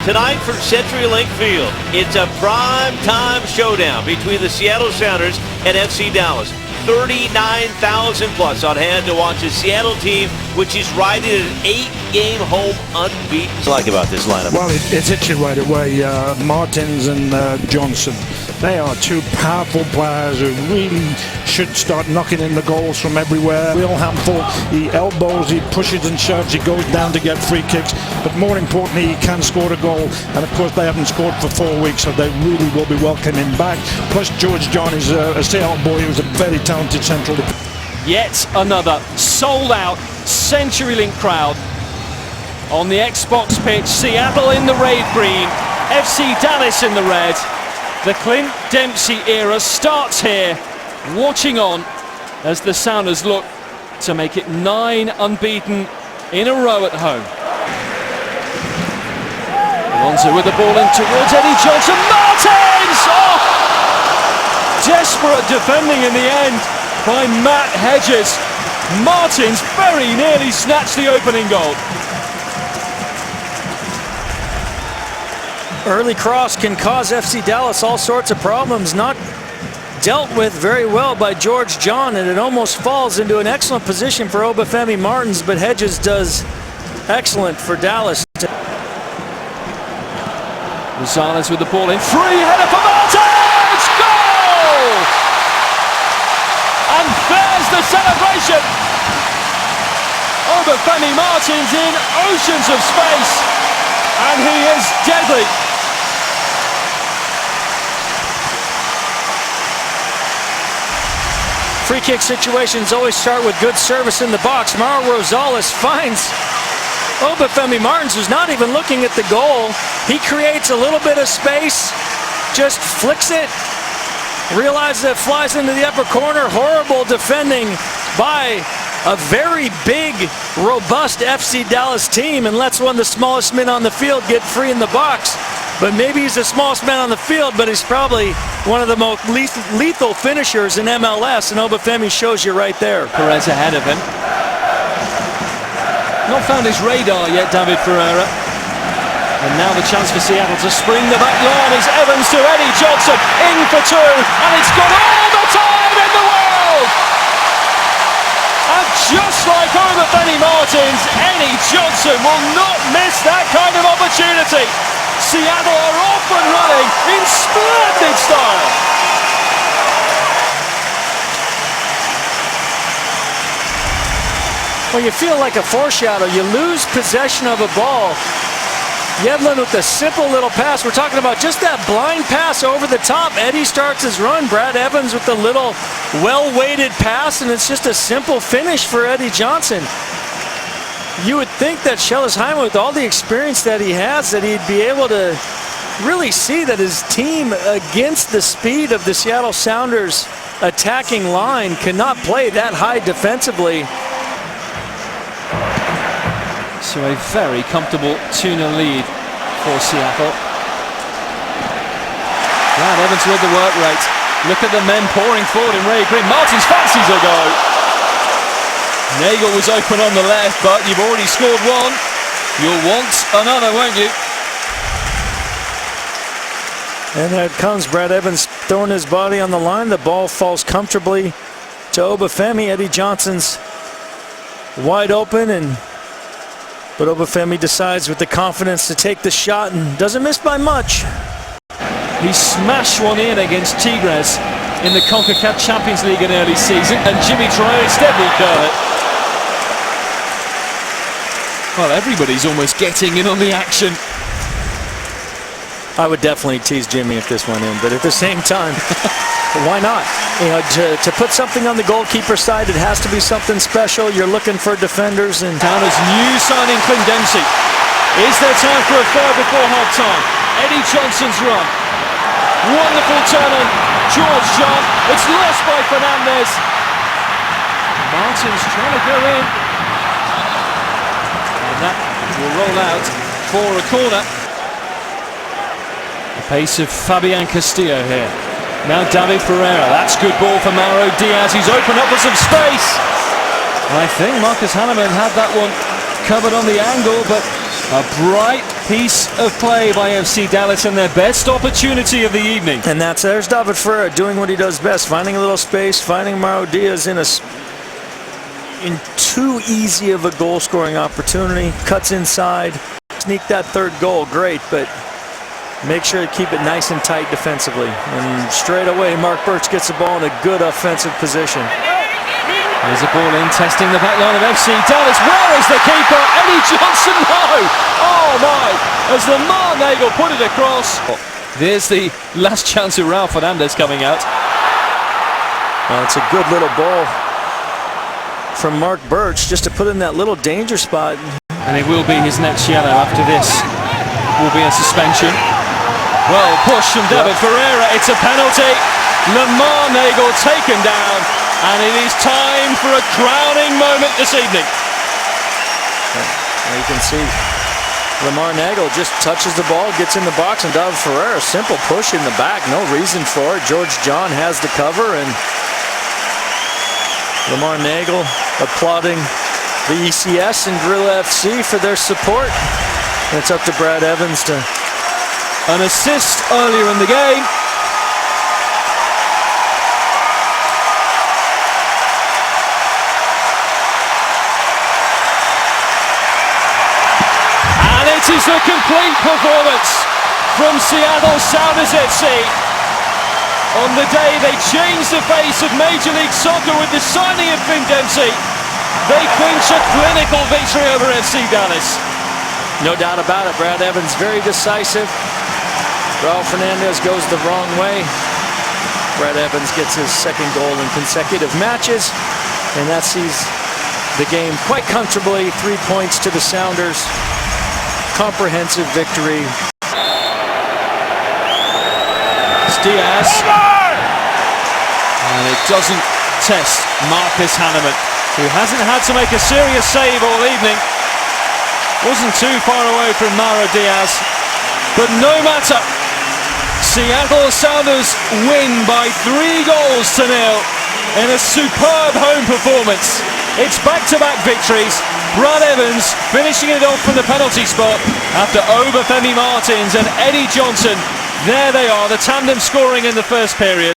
Tonight from CenturyLink Field, it's a prime-time showdown between the Seattle Sounders and FC Dallas. 39,000 plus on hand to watch a Seattle team which is riding an 8-game home unbeaten. What's like about this lineup? Well, it's itching right away. Martins and Johnson, they are two powerful players who really should start knocking in the goals from everywhere. Real handful. He elbows, he pushes and shoves, he goes down to get free kicks. But more importantly, he can score a goal. And of course, they haven't scored for 4 weeks, so they really will be welcoming him back. Plus, George John is a Seattle boy who's a very talented central defender. Yet another sold-out CenturyLink crowd on the Xbox pitch. Seattle in the rave green, FC Dallas in the red. The Clint Dempsey era starts here, watching on as the Sounders look to make it 9 unbeaten in a row at home. Alonso with the ball in towards Ediie Johnson. Martins! Oh! Desperate defending in the end by Matt Hedges. Martins very nearly snatched the opening goal. Early cross can cause FC Dallas all sorts of problems. Not dealt with very well by George John, and it almost falls into an excellent position for Obafemi Martins, but Hedges does excellent for Dallas. Rosales with the ball in. Free header for Martins! Goal! And there's the celebration. Obafemi Martins in oceans of space, and he is deadly. Free kick situations always start with good service in the box. Mauro Rosales finds Obafemi Martins, who's not even looking at the goal. He creates a little bit of space, just flicks it, realizes it flies into the upper corner. Horrible defending by a very big, robust FC Dallas team, and lets one of the smallest men on the field get free in the box. But maybe he's the smallest man on the field, but he's probably one of the most lethal finishers in MLS, and Obafemi shows you right there. Perez ahead of him. Not found his radar yet, David Ferreira. And now the chance for Seattle to spring the back line is Evans to Ediie Johnson, in for 2, and it's got all the time in the world! And just like Obafemi Martins, Ediie Johnson will not miss that kind of opportunity. Seattle are off and running in splendid style. Well, you feel like a foreshadow. You lose possession of a ball. Yedlin with a simple little pass. We're talking about just that blind pass over the top. Eddie starts his run. Brad Evans with a little well-weighted pass, and it's just a simple finish for Ediie Johnson. You would think that Schellesheimer, with all the experience that he has, that he'd be able to really see that his team, against the speed of the Seattle Sounders attacking line, cannot play that high defensively. So a very comfortable 2-0 lead for Seattle. Brad Evans with the work rate. Look at the men pouring forward in Ray Green. Martins fancies a go. Nagel was open on the left, but you've already scored one. You'll want another, won't you? And there it comes. Brad Evans throwing his body on the line. The ball falls comfortably to Obafemi. Ediie Johnson's wide open, but Obafemi decides with the confidence to take the shot and doesn't miss by much. He smashed one in against Tigres in the CONCACAF Champions League in early season, and Jimmy Traoré instead will curl it. Well, everybody's almost getting in on the action. I would definitely tease Jimmy if this went in, but at the same time, why not? You know, to put something on the goalkeeper side, it has to be something special. You're looking for defenders. And Towner's new signing, Clint Dempsey. Is there time for a third before half-time? Ediie Johnson's run. Wonderful turn on George John. It's lost by Fernandez. Martins trying to go in. And that will roll out for a corner. The pace of Fabian Castillo here. Now David Ferreira. That's good ball for Mauro Diaz. He's opened up for some space. I think Marcus Hanneman had that one covered on the angle, but a bright piece of play by FC Dallas and their best opportunity of the evening. And there's David Ferreira doing what he does best, finding a little space, finding Mauro Diaz in too easy of a goal-scoring opportunity, cuts inside, sneak that third goal, great, but make sure to keep it nice and tight defensively. And straight away, Mark Birch gets the ball in a good offensive position. There's a ball in, testing the back line of FC Dallas. Where is the keeper? Ediie Johnson, no! Oh my! As Lamar Nagel put it across. There's the last chance of Raul Fernandez coming out. Well, it's a good little ball from Mark Birch just to put in that little danger spot. And it will be his next yellow after this. Will be a suspension. Well, push from David Ferreira. It's a penalty. Lamar Nagel taken down. And it is time for a crowning moment this evening. And you can see Lamar Nagel just touches the ball, gets in the box, and David Ferreira, simple push in the back, no reason for it. George John has the cover, and Lamar Nagel applauding the ECS and Gorilla FC for their support. And it's up to Brad Evans to... An assist earlier in the game. It is a complete performance from Seattle Sounders FC. On the day they changed the face of Major League Soccer with the signing of Clint Dempsey, they clinch a clinical victory over FC Dallas. No doubt about it, Brad Evans very decisive. Raul Fernandez goes the wrong way. Brad Evans gets his second goal in consecutive matches, and that sees the game quite comfortably. 3 points to the Sounders. Comprehensive victory. It's Diaz. And it doesn't test Marcus Hanneman, who hasn't had to make a serious save all evening. Wasn't too far away from Mauro Diaz. But no matter. Seattle Sounders win by 3 goals to 0 in a superb home performance. It's back-to-back victories. Brad Evans finishing it off from the penalty spot after Obafemi Martins and Ediie Johnson. There they are, the tandem scoring in the first period.